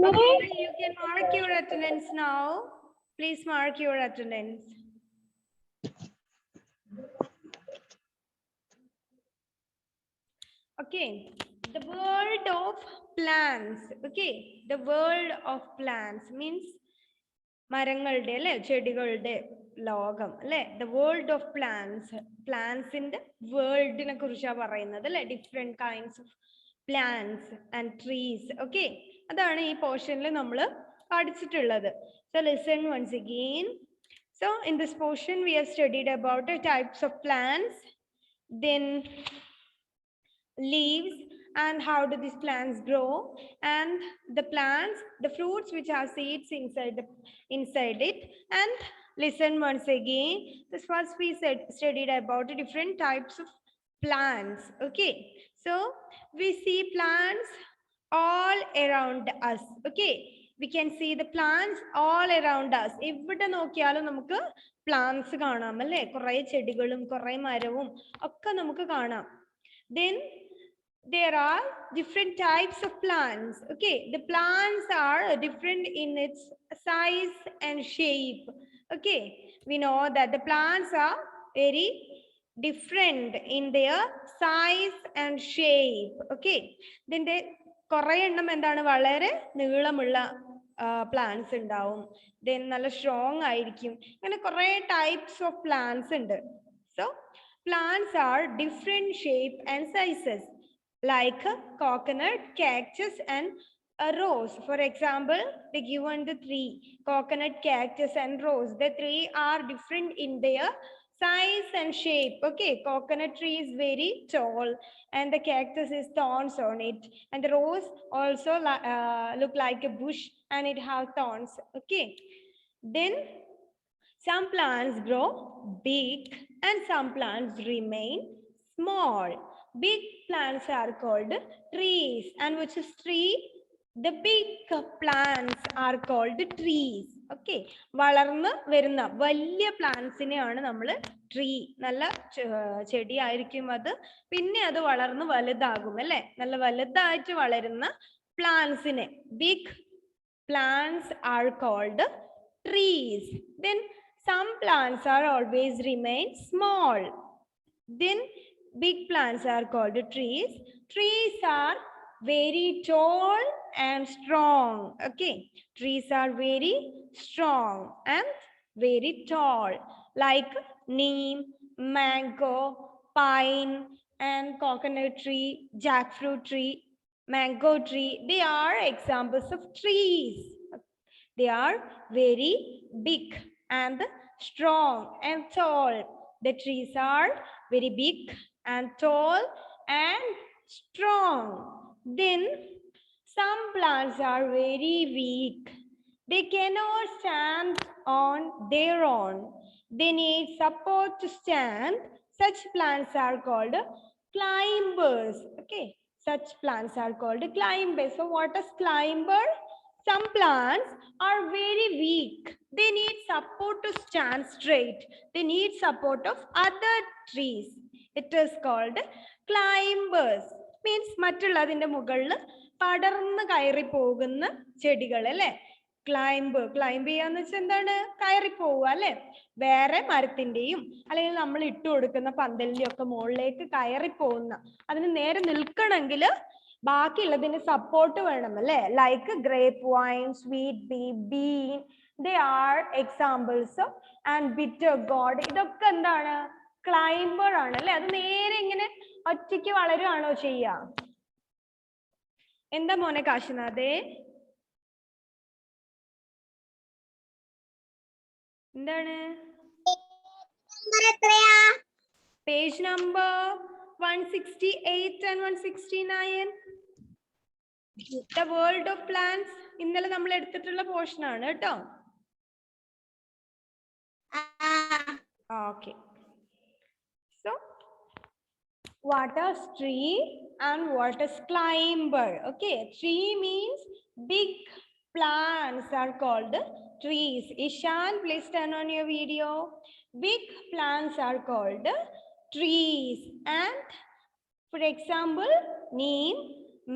Okay, you can mark your attendance now. Please mark your attendance. Okay, the world of plants. Okay, the world of plants means മരങ്ങളുടെ അല്ലെ ചെടികളുടെ ലോകം അല്ലെ the world of plants. പ്ലാന്റ്സിന്റെ വേൾഡിനെ കുറിച്ചാണ് പറയുന്നത് അല്ലെ different kinds of plants and trees. Okay, അതാണ് ഈ പോർഷനിൽ നമ്മൾ പഠിച്ചിട്ടുള്ളത്. So listen once again. So in this portion we have studied about the types of plants, then leaves and how do these plants grow, and the plants, the fruits which have seeds inside it. And listen once again. This first we studied about the different types of plants. Okay, so we see plants all around us. Okay, we can see the plants all around us. എവിടെ നോക്കിയാലും നമുക്ക് plants കാണാം അല്ലേ കുറേ ചെടികളും കുറേ മരവും ഒക്കെ നമുക്ക് കാണാം. Then there are different types of plants. Okay, the plants are different in its size and shape. Okay, we know that the plants are very different in their size and shape. Okay, then the കുറേ എണ്ണം എന്താണ് വളരെ നീളമുള്ള plants ഉണ്ടാവും, then നല്ല strong ആയിരിക്കും, അങ്ങനെ കുറേ ടൈപ്സ് ഓഫ് പ്ലാന്റ്സ് ഉണ്ട്. So plants are different shape and sizes, like coconut, cactus and a rose. For example, they given the three, coconut, cactus and rose. The three are different in their size and shape. Okay, coconut tree is very tall and the cactus is thorns on it, and the rose also look like a bush and it have thorns. Okay, then some plants grow big and some plants remain small. Big plants are called trees, and which is tree? The big plants are called trees. Okay, വളർന്ന് വരുന്ന വലിയ പ്ലാന്റ്സിനെയാണ് നമ്മൾ tree, നല്ല ചെടി ആയിരിക്കും അത്, പിന്നെ അത് വളർന്ന് വലുതാകും അല്ലെ, നല്ല വലുതായിട്ട് വളരുന്ന പ്ലാന്റ്സിനെ big plants are called trees. Then some plants are always remain small. Then big plants are called trees. Trees are very tall and strong. Okay, trees are very strong and very tall, like neem, mango, pine and coconut tree, jackfruit tree, mango tree. They are examples of trees. They are very big and strong and tall. The trees are very big and tall and strong. Then some plants are very weak. They cannot stand on their own. They need support to stand. Such plants are called climbers. Okay, such plants are called climbers. So what is climber? Some plants are very weak. They need support to stand straight. They need support of other trees. It is called climbers. Means മറ്റുള്ളതിന്റെ മുകളിൽ പടർന്ന് കയറി പോകുന്ന ചെടികൾ അല്ലെ. Climb ചെയ്യാന്ന് വെച്ചാൽ എന്താണ്, കയറി പോവുക അല്ലെ, വേറെ മരത്തിന്റെയും അല്ലെങ്കിൽ നമ്മൾ ഇട്ടു കൊടുക്കുന്ന പന്തലിന്റെ ഒക്കെ മുകളിലേക്ക് കയറി പോകുന്ന, അതിന് നേരെ നിൽക്കണമെങ്കിൽ ബാക്കിയുള്ളതിന് സപ്പോർട്ട് വേണം അല്ലെ, like grape vine, sweet pea, bean, they are examples of and bitter gourd. ഇതൊക്കെ എന്താണ്, ക്ലൈംബർ ആണ് അല്ലെ. അത് നേരെ ഇങ്ങനെ ഒറ്റയ്ക്ക് വളരുകയാണോ ചെയ്യുക? എന്താ മോനെ കാശിനാഥേ, എന്താണ്? Page number 168 and 169. The world of plants ഇന്നലെ നമ്മൾ എടുത്തിട്ടുള്ള പോർഷൻ ആണ് കേട്ടോ. Okay, so what is tree and what is climber? Okay, tree means big plants are called trees. Ishan, please turn on your video. Big plants are called trees. And for example, neem,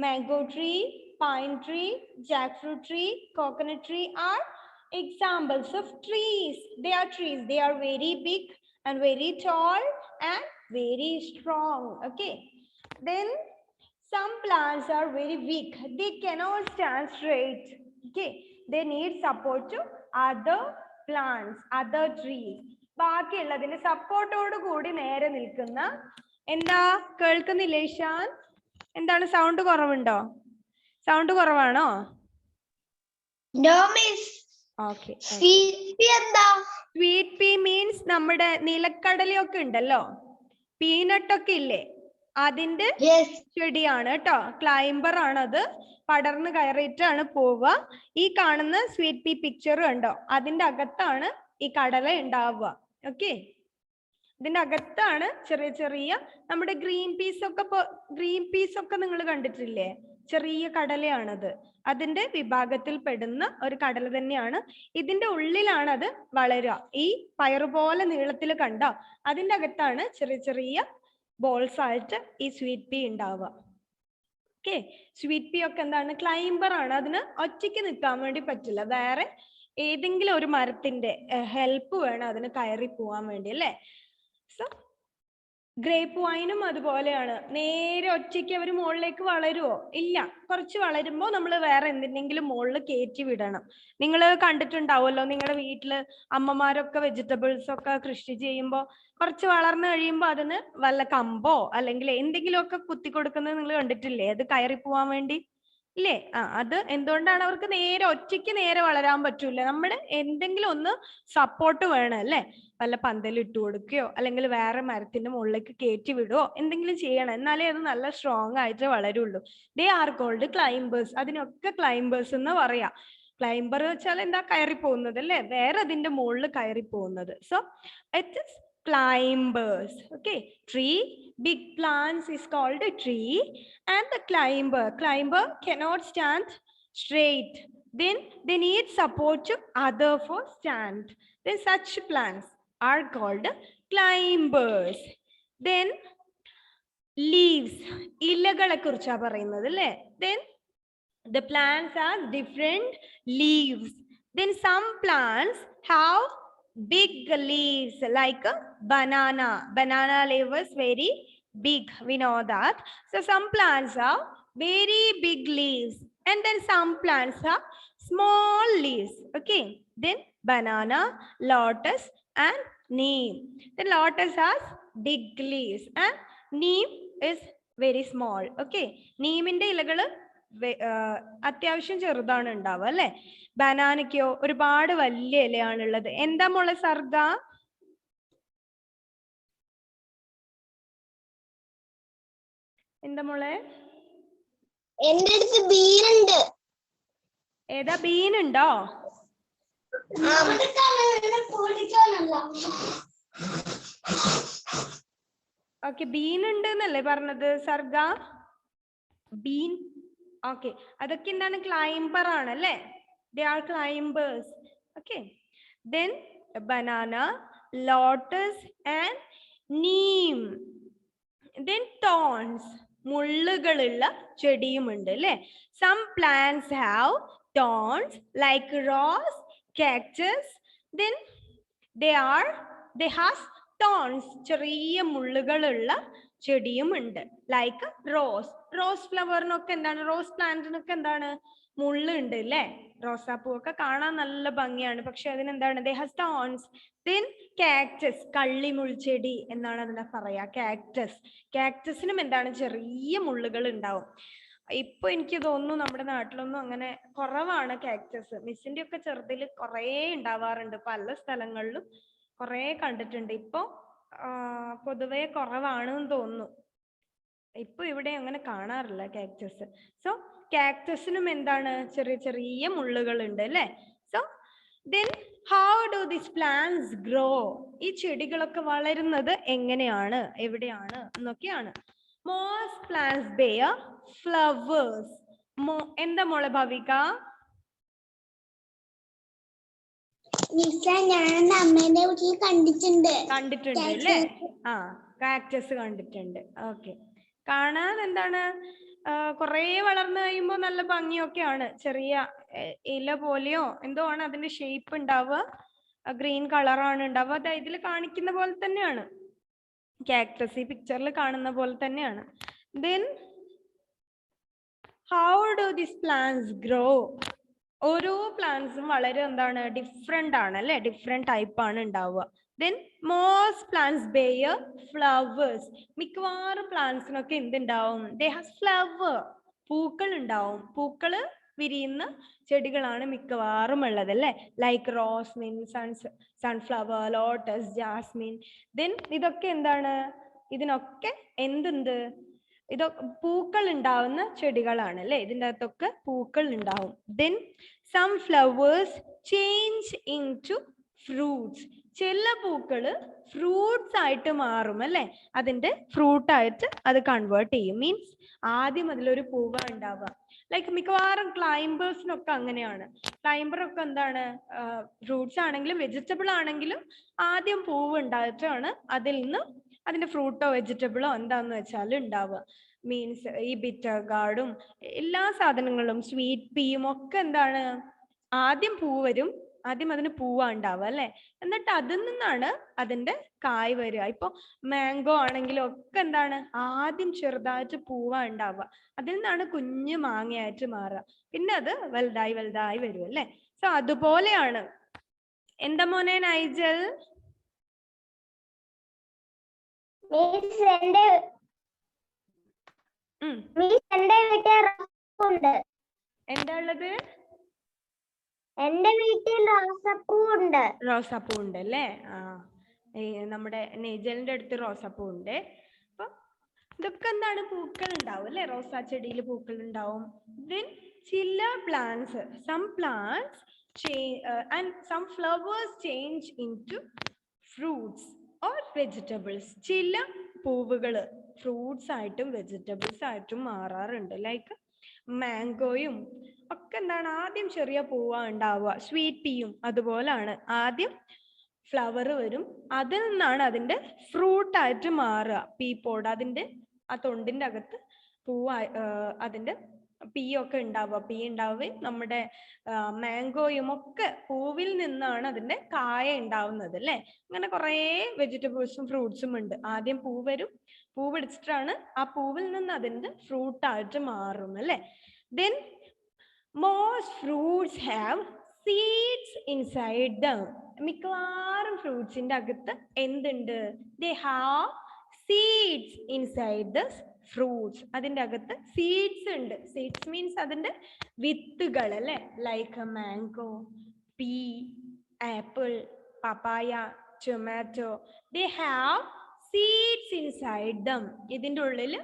mango tree, pine tree, jackfruit tree, coconut tree are examples of trees. They are trees. They are very big and very tall and very strong. Okay. Then some plants are very weak. They cannot stand straight. Okay. They need support to other plants, other trees. ബാക്കിയുള്ളതിന് സപ്പോർട്ടോട് കൂടി നേരെ നിൽക്കുന്ന എന്താ കേൾക്കുന്നില്ലേ ഇഷാൻ? എന്താണ് sound കുറവുണ്ടോ? Sound കുറവാണോ? Okay. Sweet P means നമ്മുടെ നിലക്കടലയൊക്കെ ഉണ്ടല്ലോ, പീനട്ട് ഒക്കെ ഇല്ലേ, അതിന്റെ ചെടിയാണ് കേട്ടോ. ക്ലൈംബർ ആണ് അത്. പടർന്ന് കയറിയിട്ടാണ് പോവുക. ഈ കാണുന്ന സ്വീറ്റ് പീ പിക്ചർ കണ്ടോ, അതിന്റെ അകത്താണ് ഈ കടല ഉണ്ടാവുക. ഓക്കെ. ഇതിന്റെ അകത്താണ് ചെറിയ ചെറിയ നമ്മുടെ ഗ്രീൻ പീസ് ഒക്കെ നിങ്ങൾ കണ്ടിട്ടില്ലേ? ചെറിയ കടലയാണത്. അതിന്റെ വിഭാഗത്തിൽ പെടുന്ന ഒരു കടല തന്നെയാണ്. ഇതിന്റെ ഉള്ളിലാണ് അത് വളരുക. ഈ പയറുപോലെ നീളത്തിൽ കണ്ടോ, അതിന്റെ അകത്താണ് ചെറിയ ചെറിയ ബോൾസ് ആയിട്ട് ഈ സ്വീറ്റ് പീ ഉണ്ടാവുക. ഓക്കെ. സ്വീറ്റ് പീ ഒക്കെ എന്താണ്? ക്ലൈംബർ ആണ്. അതിന് ഒറ്റയ്ക്ക് നിൽക്കാൻ വേണ്ടി പറ്റില്ല. വേറെ ഏതെങ്കിലും ഒരു മരത്തിന്റെ ഹെൽപ്പ് വേണം അതിന് കയറി പോവാൻ വേണ്ടി, അല്ലേ? സോ ഗ്രേപ്പ് വൈനും അതുപോലെയാണ്. നേരെ ഒറ്റയ്ക്ക് അവർ മുകളിലേക്ക് വളരുമോ? ഇല്ല. കുറച്ച് വളരുമ്പോൾ നമ്മൾ വേറെ എന്തിനെങ്കിലും മുകളിൽ കയറ്റി വിടണം. നിങ്ങൾ കണ്ടിട്ടുണ്ടാവുമല്ലോ, നിങ്ങളുടെ വീട്ടില് അമ്മമാരൊക്കെ വെജിറ്റബിൾസ് ഒക്കെ കൃഷി ചെയ്യുമ്പോൾ കുറച്ച് വളർന്നു കഴിയുമ്പോൾ അതിന് വല്ല കമ്പോ അല്ലെങ്കിൽ എന്തെങ്കിലുമൊക്കെ കുത്തി കൊടുക്കുന്നത് നിങ്ങൾ കണ്ടിട്ടില്ലേ? അത് കയറി പോവാൻ വേണ്ടി ഇല്ലേ? അത് എന്തുകൊണ്ടാണ്? അവർക്ക് നേരെ ഒറ്റയ്ക്ക് നേരെ വളരാൻ പറ്റൂല. നമ്മുടെ എന്തെങ്കിലും ഒന്ന് സപ്പോർട്ട് വേണം, അല്ലേ? വല്ല പന്തൽ ഇട്ട് കൊടുക്കുകയോ അല്ലെങ്കിൽ വേറെ മരത്തിന്റെ മുകളിലേക്ക് കയറ്റി വിടുവോ എന്തെങ്കിലും ചെയ്യണം. എന്നാലേ അത് നല്ല സ്ട്രോങ് ആയിട്ട് വളരുള്ളൂ. They are called climbers. അതിനൊക്കെ ക്ലൈംബേഴ്സ് എന്ന് പറയാ. ക്ലൈംബർ വെച്ചാൽ എന്താ? കയറി പോകുന്നത്, അല്ലേ? വേറെ അതിന്റെ മുകളിൽ കയറി പോകുന്നത്. So it is climbers. Okay. Tree, big plants is called a tree, and the climber cannot stand straight. Then they need support to other for stand. Then such plants are called climbers. Then leaves, ഇലകളെ കുറിച്ചാ പറയുന്നത്, അല്ലേ? Then the plants have different leaves. Then some plants have big leaves like a banana. Banana leaf is very big, we know that. So some plants have very big leaves, and then some plants have small leaves. Okay. Then banana, lotus and neem. The lotus has big leaves and neem is very small. Okay. neeminte ഇലകള് അത്യാവശ്യം ചെറുതാണ് ഉണ്ടാവുക, അല്ലെ? ബനാനയ്ക്കോ ഒരുപാട് വലിയ ഇലയാണുള്ളത്. എന്താ മോളെ സർഗ? എന്താ മോളെ? എന്റെ അടുത്ത് ബീനുണ്ട്. ഏതാ? ബീനുണ്ടോ? ഓക്കെ. ബീനുണ്ട് എന്നല്ലേ പറഞ്ഞത് സർഗ? ബീൻ. ഓക്കെ. അതൊക്കെ എന്താണ്? ക്ലൈംബർ ആണ്, അല്ലേ? They are climbers. Okay. Then banana, lotus and neem. Then thorns, മുള്ളുകളുള്ള ചെടിയുമുണ്ട്, അല്ലേ? Some plants have thorns like rose, cactus. Then they have thorns, ചെറിയ മുള്ളുകളുള്ള ചെടിയുമുണ്ട്. ലൈക്ക് റോസ് ഫ്ലവറിനൊക്കെ എന്താണ്? റോസ് പ്ലാന്റിനൊക്കെ എന്താണ്? മുള്ളുണ്ട്, അല്ലേ? റോസാപ്പൂവൊക്കെ കാണാൻ നല്ല ഭംഗിയാണ്, പക്ഷെ അതിനെന്താണ്? they have thorns. Then cactus, കള്ളിമുൾച്ചെടി എന്നാണ് അതിനെ പറയാ. കാക്ടസിനും എന്താണ്? ചെറിയ മുള്ളുകൾ ഉണ്ടാവും. ഇപ്പൊ എനിക്ക് തോന്നുന്നു നമ്മുടെ നാട്ടിലൊന്നും അങ്ങനെ കുറവാണ് കാക്ടസ്. മിസ്സിന്റെ ഒക്കെ ചെറുതിൽ കുറെ ഉണ്ടാവാറുണ്ട്, പല സ്ഥലങ്ങളിലും കുറെ കണ്ടിട്ടുണ്ട്. ഇപ്പൊ പൊതുവെ കുറവാണെന്ന് തോന്നുന്നു. ഇപ്പൊ ഇവിടെ അങ്ങനെ കാണാറില്ല കാക്ടസ്. സോ കാക്ടസിനും എന്താണ്? ചെറിയ ചെറിയ മുള്ളുകൾ ഉണ്ട്, അല്ലേ? So then how do these plants grow? ഈ ചെടികളൊക്കെ വളരുന്നത് എങ്ങനെയാണ്, എവിടെയാണ് എന്നൊക്കെയാണ്. most plants bear flowers. എന്താ മോളെ ഭവിക? ഞാൻ അമ്മേന്റെ വീട്ടിൽ കണ്ടിട്ടുണ്ട് അല്ലേ? കാക്ടസ് കണ്ടിട്ടുണ്ട്. ഓക്കെ. കാണാൻ എന്താണ്? കുറേ വളർന്നു കഴിയുമ്പോൾ നല്ല ഭംഗിയൊക്കെയാണ്. ചെറിയ ഇല പോലെയോ എന്തോ ആണ് അതിന്റെ ഷേപ്പ് ഉണ്ടാവുക. ഗ്രീൻ കളറാണ് ഉണ്ടാവുക. അത് ഇതിൽ കാണിക്കുന്ന പോലെ തന്നെയാണ്. കാക്ടസ് ഈ പിക്ചറിൽ കാണുന്ന പോലെ തന്നെയാണ്. Then how do this plants grow? ഓരോ പ്ലാന്റ്സും വളരെ എന്താണ് ഡിഫറെന്റ് ആണ് അല്ലെ, ഡിഫറെന്റ് ടൈപ്പ് ആണ് ഉണ്ടാവുക. Then most plants bear flowers. മിക്കവാറും പ്ലാന്റ്സിനൊക്കെ എന്തുണ്ടാവും? ദേ ഹാവ് ഫ്ലവർ, പൂക്കൾ ഉണ്ടാവും. പൂക്കള് വിരിയുന്ന ചെടികളാണ് മിക്കവാറും ഉള്ളത് അല്ലെ. Like rose, sunflower, lotus, jasmine. Then ഇതൊക്കെ എന്താണ്? ഇതിനൊക്കെ എന്തുണ്ട്? ഇതൊക്കെ പൂക്കൾ ഉണ്ടാവുന്ന ചെടികളാണ് അല്ലെ. ഇതിൻ്റെ അകത്തൊക്കെ പൂക്കൾ ഉണ്ടാവും. Then some flowers change into fruits. ചില പൂക്കള് ഫ്രൂട്ട്സ് ആയിട്ട് മാറും അല്ലെ. അതിന്റെ ഫ്രൂട്ട് ആയിട്ട് അത് കൺവേർട്ട് ചെയ്യും. മീൻസ് ആദ്യം അതിലൊരു പൂവ് ഉണ്ടാവുക. ലൈക്ക് മിക്കവാറും ക്ലൈംബേഴ്സിനൊക്കെ അങ്ങനെയാണ്. ക്ലൈംബർ ഒക്കെ എന്താണ്, ഫ്രൂട്ട്സ് ആണെങ്കിലും വെജിറ്റബിൾ ആണെങ്കിലും ആദ്യം പൂവ് ഉണ്ടായിട്ടാണ് അതിൽ നിന്ന് അതിന്റെ ഫ്രൂട്ടോ വെജിറ്റബിളോ എന്താന്ന് വെച്ചാൽ ഉണ്ടാവുക. മീൻസ് ഈ ബിറ്റർ ഗാർഡും എല്ലാ സാധനങ്ങളും സ്വീറ്റ് പീയും ഒക്കെ എന്താണ്, ആദ്യം പൂ വരും, ആദ്യം അതിന് പൂവാ ഉണ്ടാവുക അല്ലെ. എന്നിട്ട് അതിൽ നിന്നാണ് അതിന്റെ കായ് വരിക. ഇപ്പൊ മാംഗോ ആണെങ്കിലും ഒക്കെ എന്താണ്, ആദ്യം ചെറുതായിട്ട് പൂവാ ഉണ്ടാവുക, അതിൽ നിന്നാണ് കുഞ്ഞു മാങ്ങയായിട്ട് മാറുക, പിന്നെ അത് വലുതായി വലുതായി വരും അല്ലെ. സോ അതുപോലെയാണ്. എന്താ മോനെ നൈജൽ? എന്താ ഉള്ളത്? എന്റെ വീട്ടിൽ റോസാപ്പൂ ഉണ്ട്. റോസാപ്പൂ ഉണ്ട് അല്ലേ. നമ്മുടെ നെയ്ജലിന്റെ അടുത്ത് റോസാപ്പൂ ഉണ്ട്. അപ്പൊ ഇതൊക്കെ എന്താണ്, പൂക്കൾ ഉണ്ടാവും അല്ലെ. റോസാ ചെടിയിൽ പൂക്കൾ ഉണ്ടാവും. ദെൻ ചില plants, some plants and some flowers change into fruits or vegetables. ചില പൂവുകള് ഫ്രൂട്ട്സ് ആയിട്ടും വെജിറ്റബിൾസ് ആയിട്ടും മാറാറുണ്ട്. ലൈക്ക് മാംഗോയും ഒക്കെ എന്താണ്, ആദ്യം ചെറിയ പൂവാ ഉണ്ടാവുക. സ്വീറ്റ് പീയും അതുപോലാണ്. ആദ്യം ഫ്ലവർ വരും, അതിൽ നിന്നാണ് അതിന്റെ ഫ്രൂട്ട് ആയിട്ട് മാറുക. പീ പോഡ്, അതിന്റെ ആ തൊണ്ടിന്റെ അകത്ത് പൂവായി അതിന്റെ പീ ഒക്കെ ഉണ്ടാവുക. പീ ഉണ്ടാവുകയും നമ്മുടെ മാംഗോയും ഒക്കെ പൂവിൽ നിന്നാണ് അതിന്റെ കായ ഉണ്ടാവുന്നത് അല്ലെ. അങ്ങനെ കുറേ വെജിറ്റബിൾസും ഫ്രൂട്ട്സും ഉണ്ട്. ആദ്യം പൂ വരും, പൂ പിടിച്ചിട്ടാണ് ആ പൂവിൽ നിന്ന് അതിന്റെ ഫ്രൂട്ട് ആയിട്ട് മാറും അല്ലെ. Then most fruits have seeds inside them. മിക്കവാറും ഫ്രൂട്ട്സിന്റെ അകത്ത് എന്തുണ്ട്? They have seeds inside the fruits. അതിന്റെ അകത്ത് സീഡ്സ് ഉണ്ട്. സീഡ്സ് മീൻസ് അതിന്റെ വിത്തുകൾ അല്ലെ. Like mango, P, apple, papaya, tomato. They have seeds inside them. ഇതിന്റെ ഉള്ളിൽ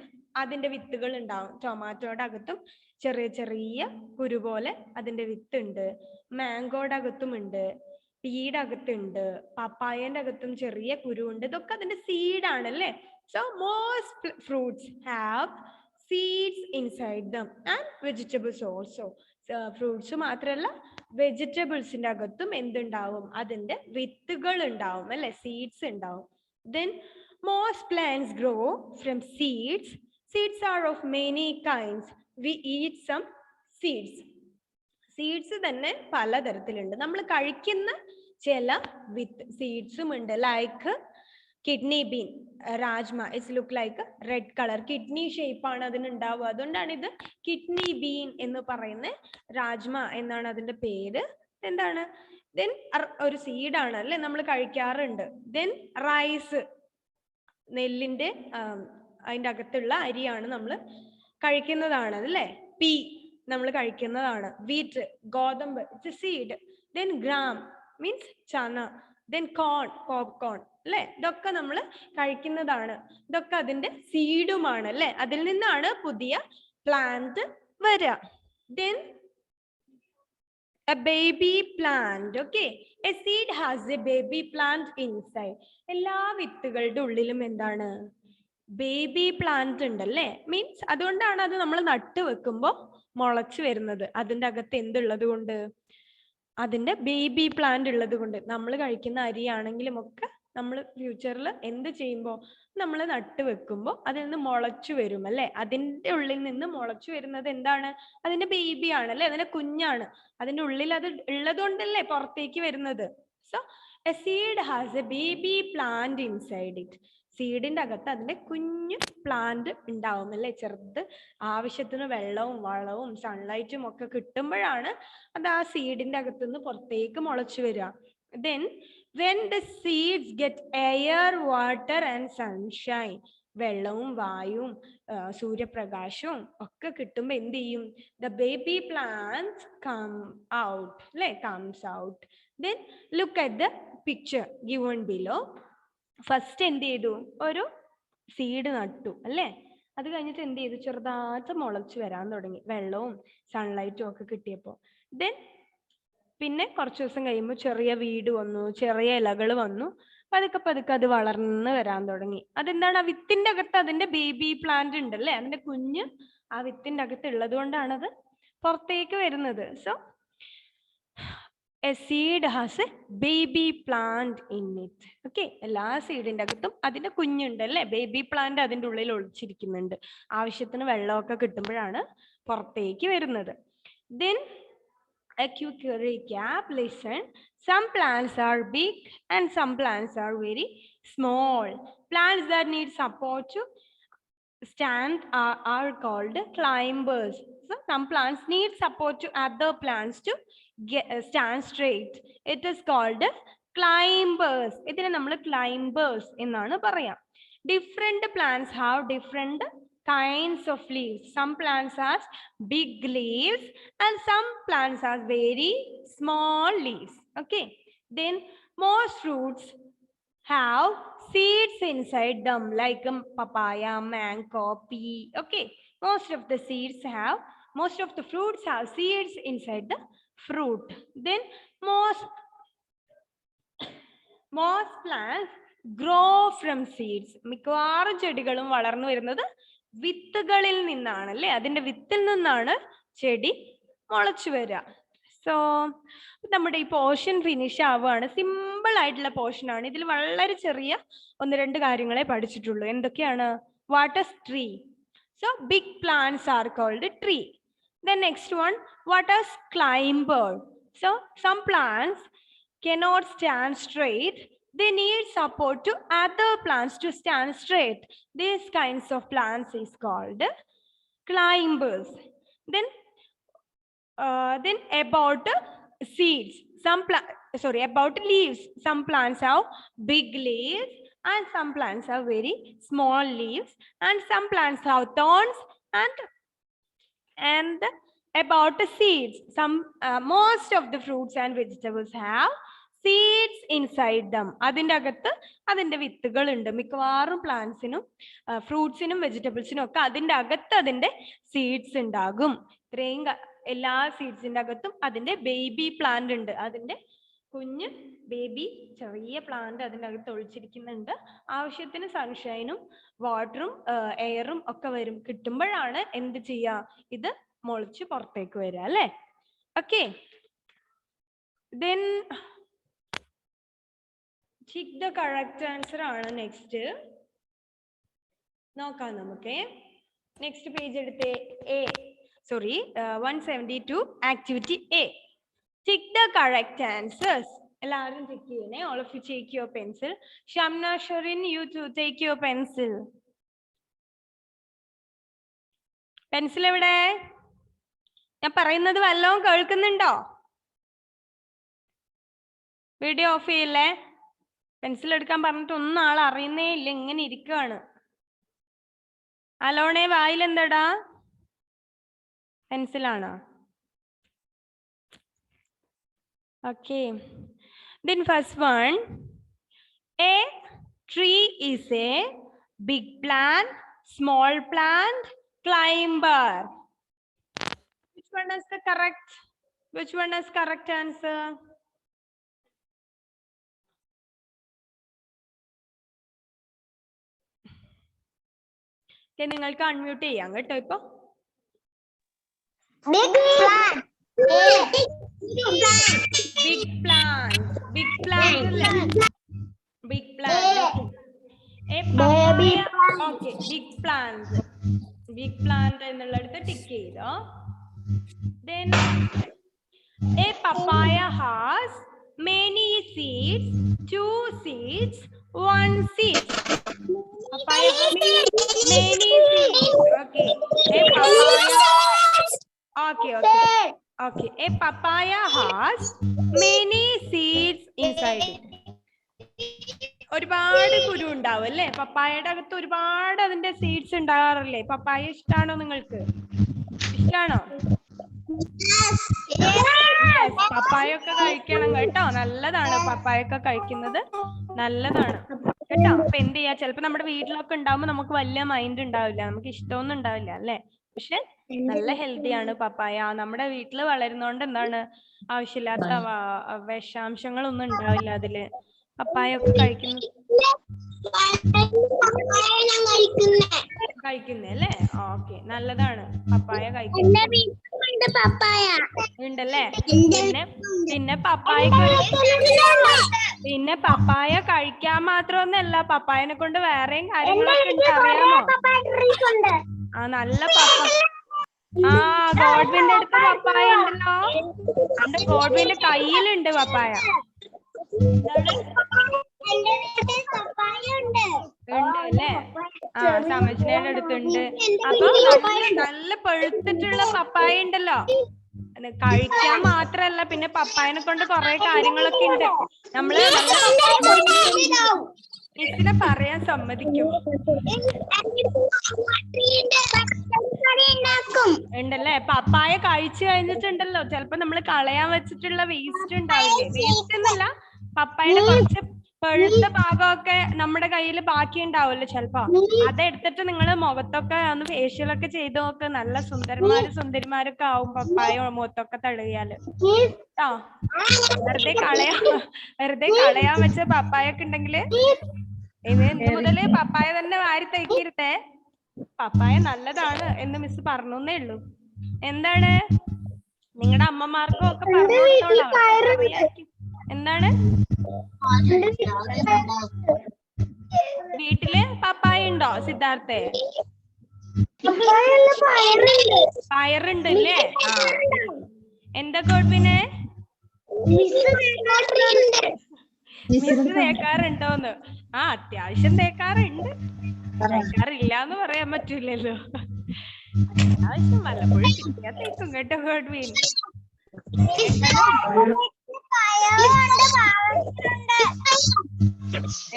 അതിന്റെ വിത്തുകൾ ഉണ്ടാവും. ടൊമാറ്റോയുടെ അകത്തും ചെറിയ ചെറിയ കുരു പോലെ അതിന്റെ വിത്ത് ഉണ്ട്. മാംഗോയുടെ അകത്തും ഉണ്ട്, പീയുടെ അകത്തുണ്ട്, പപ്പായന്റെ അകത്തും ചെറിയ കുരു ഉണ്ട്. ഇതൊക്കെ അതിന്റെ സീഡ് ആണ് അല്ലേ. So most fruits have seeds inside them and vegetables also. Fruits മാത്രമല്ല വെജിറ്റബിൾസിന്റെ അകത്തും എന്തുണ്ടാവും? അതിന്റെ വിത്തുകൾ ഉണ്ടാവും അല്ലെ, സീഡ്സ് ഉണ്ടാവും. Then most plants grow from seeds. Seeds are of many kinds. We eat some seeds. Seeds തന്നെ പലതരത്തിലുണ്ട്. നമ്മൾ കഴിക്കുന്ന ചില വിത്ത് സീഡ്സും ഉണ്ട്. Like kidney been, rajma. It's look like red colour, kidney shape ആണ് അതിനുണ്ടാവുക. അതുകൊണ്ടാണ് ഇത് കിഡ്നി ബീൻ എന്ന് പറയുന്നത്. രാജ്മ എന്നാണ് അതിന്റെ പേര്. എന്താണ്? ദെൻ ഒരു സീഡാണ് അല്ലെ, നമ്മൾ കഴിക്കാറുണ്ട്. ദെൻ റൈസ്, നെല്ലിന്റെ അതിൻ്റെ അകത്തുള്ള അരിയാണ് നമ്മൾ കഴിക്കുന്നതാണ് അല്ലേ. പീ നമ്മൾ കഴിക്കുന്നതാണ്. വീറ്റ്, ഗോതമ്പ്, it's seed. Then gram means chana. Then corn, popcorn അല്ലെ. ഇതൊക്കെ നമ്മൾ കഴിക്കുന്നതാണ്. ഇതൊക്കെ അതിന്റെ സീഡുമാണ് അല്ലെ. അതിൽ നിന്നാണ് പുതിയ പ്ലാന്റ് വരിക. Then a baby plant. Okay, a seed has a baby plant inside. എല്ലാ വിത്തുകളുടെ ഉള്ളിലും എന്താണ്? ബേബി പ്ലാന്റ് ഉണ്ടല്ലേ. മീൻസ് അതുകൊണ്ടാണ് അത് നമ്മൾ നട്ട് വെക്കുമ്പോൾ മുളച്ചു വരുന്നത്. അതിൻ്റെ അകത്ത് എന്തുള്ളത് കൊണ്ട്? അതിന്റെ ബേബി പ്ലാന്റ് ഉള്ളത് കൊണ്ട്. നമ്മൾ കഴിക്കുന്ന അരിയാണെങ്കിലും ഒക്കെ നമ്മൾ ഫ്യൂച്ചറിൽ എന്ത് ചെയ്യുമ്പോൾ നമ്മൾ നട്ട് വെക്കുമ്പോൾ അതിൽ നിന്ന് മുളച്ചു വരും അല്ലെ. അതിൻ്റെ ഉള്ളിൽ നിന്ന് മുളച്ചു വരുന്നത് എന്താണ്? അതിന്റെ ബേബി ആണ് അല്ലെ, അതിന്റെ കുഞ്ഞാണ്. അതിന്റെ ഉള്ളിൽ അത് ഉള്ളത് കൊണ്ടല്ലേ പുറത്തേക്ക് വരുന്നത്. So a seed has a baby plant inside it. സീഡിന്റെ അകത്ത് അതിന്റെ കുഞ്ഞു പ്ലാന്റ് ഉണ്ടാവും അല്ലെ, ചെറുത്. ആവശ്യത്തിന് വെള്ളവും വളവും സൺലൈറ്റും ഒക്കെ കിട്ടുമ്പോഴാണ് അത് ആ സീഡിന്റെ അകത്തുനിന്ന് പുറത്തേക്ക് മുളച്ചു വരിക. Then when the seeds get air, water and sunshine, വെള്ളവും വായുവും സൂര്യപ്രകാശവും ഒക്കെ കിട്ടുമ്പോൾ എന്ത് ചെയ്യും? The baby plants come out, അല്ലെ, comes out. Then look at the picture given below. First എന്ത് ചെയ്തു? ഒരു സീഡ് നട്ടു അല്ലേ. അത് കഴിഞ്ഞിട്ട് എന്ത് ചെയ്തു? ചെറുതായിട്ട് മുളച്ചു വരാൻ തുടങ്ങി, വെള്ളവും സൺലൈറ്റും ഒക്കെ കിട്ടിയപ്പോൾ. ദെൻ പിന്നെ കുറച്ച് ദിവസം കഴിയുമ്പോൾ ചെറിയ വീട് വന്നു, ചെറിയ ഇലകൾ വന്നു. പതുക്കെ പതുക്കെ അത് വളർന്ന് വരാൻ തുടങ്ങി. അതെന്താണ്? ആ വിത്തിന്റെ അകത്ത് അതിന്റെ ബേബി പ്ലാന്റ് ഉണ്ടല്ലേ, അതിന്റെ കുഞ്ഞ് ആ വിത്തിന്റെ അകത്ത് ഉള്ളത് കൊണ്ടാണ് അത് പുറത്തേക്ക് വരുന്നത്. So a seed has a baby plant in it. Okay, എല്ലാ സീഡിന്റെ അകത്തും അതിന്റെ കുഞ്ഞുണ്ട് അല്ലേ, ബേബി പ്ലാന്റ് അതിന്റെ ഉള്ളിൽ ഒളിച്ചിരിക്കുന്നുണ്ട്. ആവശ്യത്തിന് വെള്ളമൊക്കെ കിട്ടുമ്പോഴാണ് പുറത്തേക്ക് വരുന്നത്. Then a quick recap, listen. Some plants are big and some plants are very small. Plants that need support to stand are called climbers. So some plants need support to other plants to stand straight. It is called climbers. ഇതിനെ നമ്മൾ climbers എന്നാണ് പറയാം. Different plants have different kinds of leaves. Some plants have big leaves and some plants have very small leaves. Okay. Then most fruits have seeds inside them, like papaya, mango, pea. Okay. Most of the fruits have seeds inside the fruit. Then most plants grow from seeds. മിക്കവാറും ചെടികളും വളർന്നു വരുന്നത് വിത്തുകളിൽ നിന്നാണ് അല്ലേ. അതിന്റെ വിത്തിൽ നിന്നാണ് ചെടി മുളച്ചു വരിക. സോ നമ്മുടെ ഈ പോർഷൻ ഫിനിഷ് ആവുകയാണ്. സിമ്പിൾ ആയിട്ടുള്ള പോർഷൻ ആണ്. ഇതിൽ വളരെ ചെറിയ 1-2 കാര്യങ്ങളെ പഠിച്ചിട്ടുള്ളൂ. എന്തൊക്കെയാണ്? What is tree? So big plants are called tree. The next one, what is climber? So some plants cannot stand straight. They need support to other plants to stand straight. These kinds of plants is called climbers. Then about seeds, about leaves. Some plants have big leaves and some plants have very small leaves, and some plants have thorns. And about the seeds, most of the fruits and vegetables have seeds inside them. അതിന്റെ അകത്ത് അതിന്റെ വിത്തുകൾ ഉണ്ട്. മിക്കവാറും പ്ലാന്റ്സിനും ഫ്രൂട്ട്സിനും വെജിറ്റബിൾസിനും ഒക്കെ അതിന്റെ അകത്ത് അതിന്റെ സീഡ്സ് ഉണ്ടാകും. ഇത്രയും എല്ലാ സീഡ്സിന്റെ അകത്തും അതിന്റെ ബേബി പ്ലാന്റ് ഉണ്ട്. അതിന്റെ കുഞ്ഞ് ബേബി ചെറിയ പ്ലാന്റ് അതിൻ്റെ അകത്ത് ഒളിച്ചിരിക്കുന്നുണ്ട്. ആവശ്യത്തിന് സൺഷൈനും വാട്ടറും എയറും ഒക്കെ കിട്ടുമ്പോഴാണ് എന്ത് ചെയ്യുക? ഇത് മുളച്ച് പുറത്തേക്ക് വരിക അല്ലേ. Okay, then chick the correct answer ആണ് നെക്സ്റ്റ് നോക്കാം നമുക്ക്. നെക്സ്റ്റ് പേജ് എടുത്തേ. 172 activity A. Tick the correct answers. എല്ലാവരും ചെക്ക് ചെയ്യണേ. All of you take your pencil. Shamna, Sharin, you too take your pencil. Pencil എവിടെ? ഞാൻ പറയുന്നത് വല്ലതും കേൾക്കുന്നുണ്ടോ? വീഡിയോ ഓഫ് ചെയ്യില്ലേ? പെൻസിൽ എടുക്കാൻ പറഞ്ഞിട്ട് ഒന്നും ആൾ അറിയുന്നേ ഇല്ല, ഇങ്ങനെ ഇരിക്കുകയാണ്. അലോണേ വായിൽ എന്താടാ? പെൻസിലാണോ? Okay, then first one, a tree is a big plant, small plant, climber. Which one is the correct? Which one is correct answer? Okay, നിങ്ങൾക്ക് അൺമ്യൂട്ട് ചെയ്യാം കേട്ടോ ഇപ്പൊ. Big plant. Big plant. Big plant. Big plant. Big plant. papaya. Okay, big plant. Big plant എന്നുള്ളടുത്ത് tick ചെയ്തോ. Then a papaya has many seeds, 2 seeds, 1 seed. Papaya has many seeds. Okay. A papaya. Okay. Okay. A papaya has many seeds inside it. ഒരുപാട് കുരു ഉണ്ടാവും അല്ലേ? പപ്പായയുടെ അകത്ത് ഒരുപാട് അതിന്റെ seeds ഉണ്ടാകാറില്ലേ? പപ്പായ ഇഷ്ടാണോ നിങ്ങൾക്ക്? ഇഷ്ടാണോ? പപ്പായ ഒക്കെ കഴിക്കണം കേട്ടോ, നല്ലതാണ്. പപ്പായ ഒക്കെ കഴിക്കുന്നത് നല്ലതാണ് കേട്ടോ. അപ്പൊ എന്ത് ചെയ്യാ, ചിലപ്പോ നമ്മുടെ വീട്ടിലൊക്കെ ഉണ്ടാവുമ്പോ നമുക്ക് വലിയ മൈൻഡ് ഉണ്ടാവില്ല, നമുക്ക് ഇഷ്ടമൊന്നും ഉണ്ടാവില്ല അല്ലെ? പക്ഷെ നല്ല ഹെൽത്തിയാണ് പപ്പായ. നമ്മുടെ വീട്ടിൽ വളരുന്നോണ്ട് എന്താണ്, ആവശ്യമില്ലാത്ത വിഷാംശങ്ങളൊന്നും ഉണ്ടാവില്ല അതില്. പപ്പായ ഒക്കെ കഴിക്കുന്നേ അല്ലേ? ഓക്കെ, നല്ലതാണ് പപ്പായ കഴിക്കുന്നത്. ഉണ്ടല്ലേ? പിന്നെ പപ്പായ കഴിക്കാൻ മാത്രമൊന്നല്ല, പപ്പായനെ കൊണ്ട് വേറെയും കാര്യങ്ങളൊക്കെ ഉണ്ട്, അറിയാമോ? നല്ല പപ്പായ. ഗോഡ്വിന്റെ അടുത്ത് പപ്പായ ഉണ്ടല്ലോ. എന്റെ ഗോഡ്വിന്റെ കയ്യിലുണ്ട് പപ്പായ. ഉണ്ട് അല്ലേ? സമജ്നയുടെ അടുത്തുണ്ട്. അപ്പൊ നല്ല പഴുത്തിട്ടുള്ള പപ്പായ ഉണ്ടല്ലോ, കഴിക്കാൻ മാത്രല്ല പിന്നെ പപ്പായനെ കൊണ്ട് കുറെ കാര്യങ്ങളൊക്കെ ഉണ്ട്. നമ്മള് മിസ്സിനെ പറയാൻ സമ്മതിക്കും ഉണ്ടല്ലേ? പപ്പായ കഴിച്ചു കഴിഞ്ഞിട്ടുണ്ടല്ലോ, ചിലപ്പോ നമ്മള് കളയാൻ വെച്ചിട്ടുള്ള വേസ്റ്റ് ഉണ്ടാവില്ലേ? വേസ്റ്റ് എന്നല്ല, പപ്പായയുടെ കുറച്ച് പഴുത്ത ഭാഗമൊക്കെ നമ്മുടെ കയ്യിൽ ബാക്കി ഉണ്ടാവുമല്ലോ ചിലപ്പോ. അതെടുത്തിട്ട് നിങ്ങള് മുഖത്തൊക്കെ ഒന്ന് ഫേഷ്യലൊക്കെ ചെയ്ത് നോക്ക്. നല്ല സുന്ദരിമാരൊക്കെ ആവും പപ്പായ മുഖത്തൊക്കെ തടവിയാല് കേട്ടോ. വെറുതെ കളയാൻ വെച്ച പപ്പായ ഒക്കെ ഉണ്ടെങ്കില് ഇന്ന് മുതല് പപ്പായ തന്നെ വാരി തയ്ക്കരുതേ. പപ്പായ നല്ലതാണ് എന്ന് മിസ് പറഞ്ഞേ ഉള്ളൂ. എന്താണ് നിങ്ങളുടെ അമ്മമാർക്കും ഒക്കെ പറഞ്ഞു കൊടുത്തോളാം. എന്താണ് വീട്ടില് പപ്പായ ഉണ്ടോ സിദ്ധാർത്ഥേ? പയറുണ്ട് അല്ലേ? എന്താ ഗോഡ്വിനെ മിസ് തേക്കാറുണ്ടോന്ന്? അത്യാവശ്യം തേക്കാറുണ്ട്. തേക്കാറില്ലാന്ന് പറയാൻ പറ്റൂലല്ലോ. അത്യാവശ്യം വല്ലപ്പോഴും കിട്ടിയാ തേക്കും കേട്ടോ ഗോഡ്വിൻ.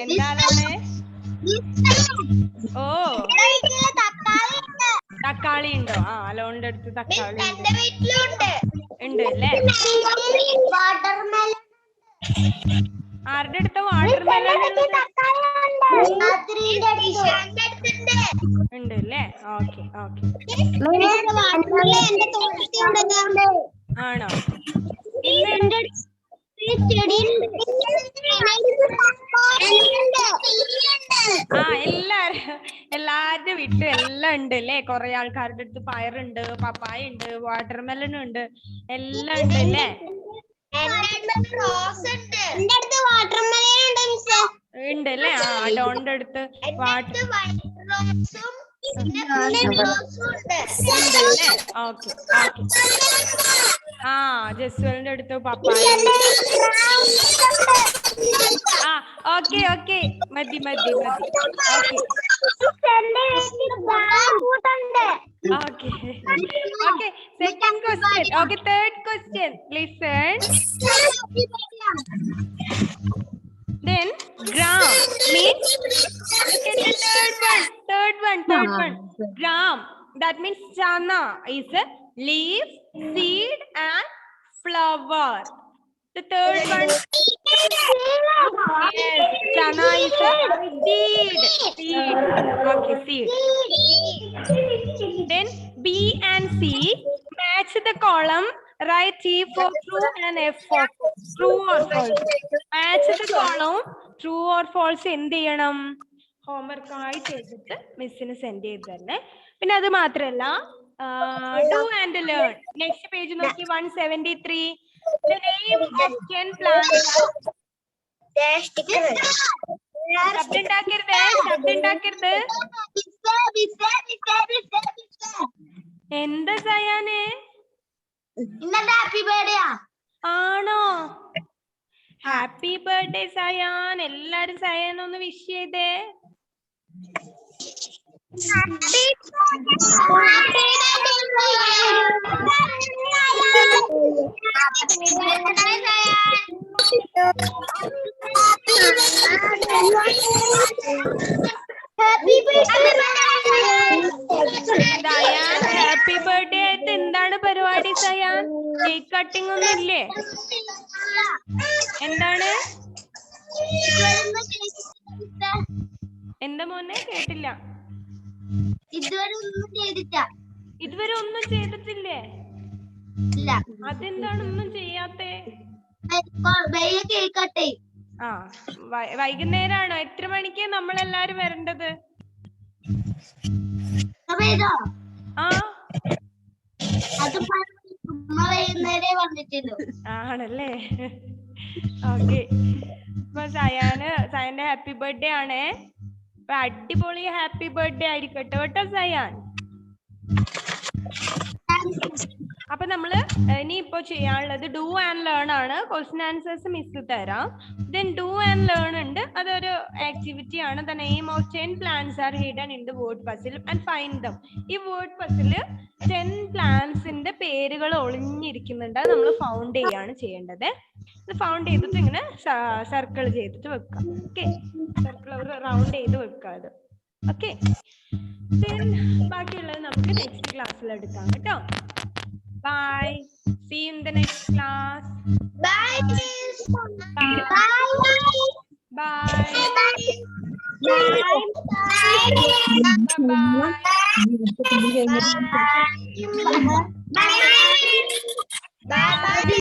എന്താണേ? തക്കാളി ഉണ്ടോ? അലോണിന്റെ അടുത്ത് തക്കാളി ഉണ്ട് അല്ലേ? ആരുടെ അടുത്ത വാട്ടർമെലൺ ഉണ്ട് അല്ലേ? ഓക്കെ. ആണോ? എല്ലാരുടെ വീട്ടിലും എല്ലാം ഉണ്ട് അല്ലേ? കുറെ ആൾക്കാരുടെ അടുത്ത് പയറുണ്ട്, പപ്പായ ഉണ്ട്, വാട്ടർമെലൺ ഉണ്ട്, എല്ലാം ഉണ്ട് അല്ലേ? ഉണ്ട് അല്ലേ? ഡോണിന്റെ അടുത്ത് ഉണ്ടല്ലേ? ഓക്കെ. ജസ്വലിന്റെ അടുത്ത് പപ്പായ. ഓക്കെ മതി. Okay. Second question. Okay, third question. Listen. Then gram means, look at the third one. Gram, that means chana is a leaf, seed and flower. The third one, yes, chana is a seed. Okay, seed. Then B and C match the column. Write T for true and F for true or false. Match the column. True or false എന്ത് ചെയ്യണം? Homework ആയി ചെയ്തിട്ട് മിസ്സിന് send ചെയ്ത് തന്നെ. പിന്നെ അത് മാത്രല്ല, do and learn. Next page നോക്കി, 173. The name of 10 plants. ശബ്ദം ഉണ്ടാക്കരുത്, ശബ്ദം ഉണ്ടാക്കരുത്. എന്താ സയാനെ? ഇന്നത്തെ ഹാപ്പി ബർത്ത്ഡേ ആണോ? Happy birthday cyan. എല്ലാരും സയാൻ ഒന്ന് വിഷ് ചെയ്തേ. സയാൻ ഹാപ്പി ബർത്ത്ഡേ ആയിട്ട് എന്താണ് പരിപാടി സയാൻ? കേക്ക് കട്ടിംഗ് ഒന്നും ഇല്ലേ? എന്താണ്? എന്താ മോനെ? കേട്ടില്ല. ഇതുവരെ ഒന്നും ചെയ്തിട്ടില്ലേ? അതെന്താണ് ഒന്നും ചെയ്യാത്തെ? ആ വൈകുന്നേരമാണോ? എത്ര മണിക്ക് നമ്മളെല്ലാരും വരേണ്ടത്? ആ ആണല്ലേ? ഓക്കെ. അപ്പൊ സയാന്റെ ഹാപ്പി ബർത്ത്ഡേ ആണേ. അപ്പൊ അടിപൊളി ഹാപ്പി ബർത്ത്ഡേ ആയിരിക്കട്ടെ കേട്ടോ സയാൻ. അപ്പൊ നമ്മള് ഇനിയിപ്പോ ചെയ്യാനുള്ളത് ഡു ആൻഡ് ലേൺ ആണ്. ക്വസ്റ്റ്യൻ ആൻസേഴ്സ് മിസ് തരാം. ദെൻ ഡു ആൻഡ് ലേൺ ഉണ്ട്. അതൊരു ആക്ടിവിറ്റി ആണ്. The name of 10 plants are hidden in the word puzzle and find them. ഈ വേർഡ് പസില് 10 പ്ലാന്റ്സിന്റെ പേരുകൾ ഒളിഞ്ഞിരിക്കുന്നുണ്ട്. അത് നമ്മൾ ഫൗണ്ട് ചെയ്യാണ് ചെയ്യേണ്ടത്. ഇത് ഫൗണ്ട് ചെയ്തിട്ട് ഇങ്ങനെ സർക്കിൾ ചെയ്തിട്ട് വെക്കാം. ഓക്കെ, സർക്കിൾ ഒരു റൗണ്ട് ചെയ്ത് വെക്കാം അത്. ഓക്കെ, ബാക്കിയുള്ളത് നമുക്ക് നെക്സ്റ്റ് ക്ലാസ്സിൽ എടുക്കാം കേട്ടോ. Bye, see you in the next class. Bye. Bye. Bye. Bye. Bye. Bye.